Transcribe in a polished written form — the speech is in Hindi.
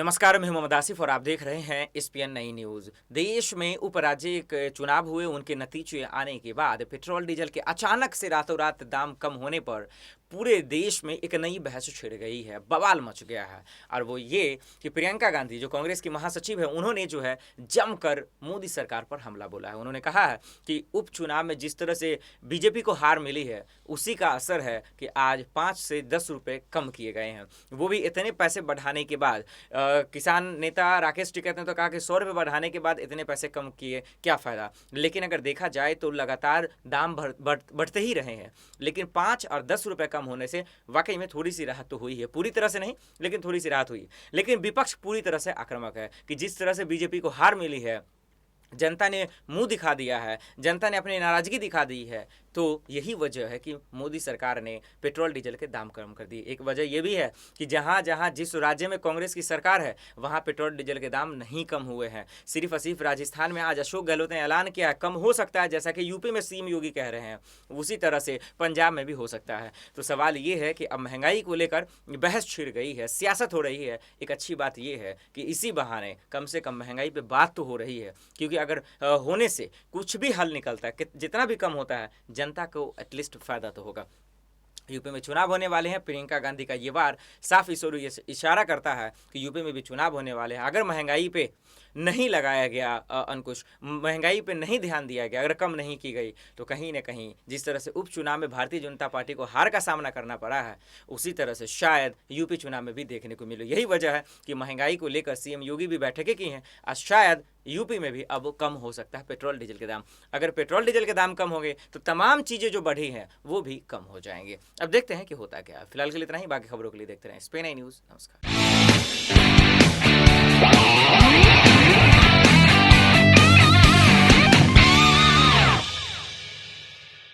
नमस्कार, मैं मोहम्मद आसिफ और आप देख रहे हैं एसपीएन नई न्यूज़। देश में उपराज्य के चुनाव हुए, उनके नतीजे आने के बाद पेट्रोल डीजल के अचानक से रातों रात दाम कम होने पर पूरे देश में एक नई बहस छिड़ गई है, बवाल मच गया है। और वो ये कि प्रियंका गांधी जो कांग्रेस की महासचिव है, उन्होंने जो है जमकर मोदी सरकार पर हमला बोला है। उन्होंने कहा है कि उपचुनाव में जिस तरह से बीजेपी को हार मिली है, उसी का असर है कि आज 5 से 10 रुपये कम किए गए हैं, वो भी इतने पैसे बढ़ाने के बाद। किसान नेता राकेश टिकैत ने तो कहा कि 100 रुपये बढ़ाने के बाद इतने पैसे कम किए क्या फ़ायदा। लेकिन अगर देखा जाए तो लगातार दाम बढ़ते ही रहे हैं, लेकिन 5 और 10 रुपये कम होने से वाकई में थोड़ी सी राहत तो हुई है। पूरी तरह से नहीं, लेकिन थोड़ी सी राहत हुई। लेकिन विपक्ष पूरी तरह से आक्रामक है कि जिस तरह से बीजेपी को हार मिली है, जनता ने मुंह दिखा दिया है, जनता ने अपनी नाराज़गी दिखा दी है, तो यही वजह है कि मोदी सरकार ने पेट्रोल डीजल के दाम कम कर दिए। एक वजह यह भी है कि जहाँ जहाँ जिस राज्य में कांग्रेस की सरकार है, वहाँ पेट्रोल डीजल के दाम नहीं कम हुए हैं। सिर्फ और सिर्फ राजस्थान में आज अशोक गहलोत ने ऐलान किया है, कम हो सकता है, जैसा कि यूपी में सीएम योगी कह रहे हैं, उसी तरह से पंजाब में भी हो सकता है। तो सवाल ये है कि अब महंगाई को लेकर बहस छिड़ गई है, सियासत हो रही है। एक अच्छी बात यह है कि इसी बहाने कम से कम महंगाई पर बात तो हो रही है, क्योंकि अगर होने से कुछ भी हल निकलता है, जितना भी कम होता है, जनता को एटलीस्ट फायदा तो होगा। यूपी में चुनाव होने वाले हैं। प्रियंका गांधी का ये वार साफ इशारा करता है कि यूपी में भी चुनाव होने वाले हैं। अगर महंगाई पे नहीं लगाया गया अंकुश, महंगाई पे नहीं ध्यान दिया गया, अगर कम नहीं की गई, तो कहीं ना कहीं जिस तरह से उपचुनाव में भारतीय जनता पार्टी को हार का सामना करना पड़ा है, उसी तरह से शायद यूपी चुनाव में भी देखने को मिले। यही वजह है कि महंगाई को लेकर सीएम योगी भी बैठकें की हैं। आज शायद यूपी में भी अब कम हो सकता है पेट्रोल डीजल के दाम। अगर पेट्रोल डीजल के दाम कम होंगे तो तमाम चीज़ें जो बढ़ी हैं वो भी कम हो जाएंगे। अब देखते हैं कि होता क्या है। फिलहाल के लिए इतना ही, बाकी खबरों के लिए देखते रहें एसपीएन न्यूज़। नमस्कार।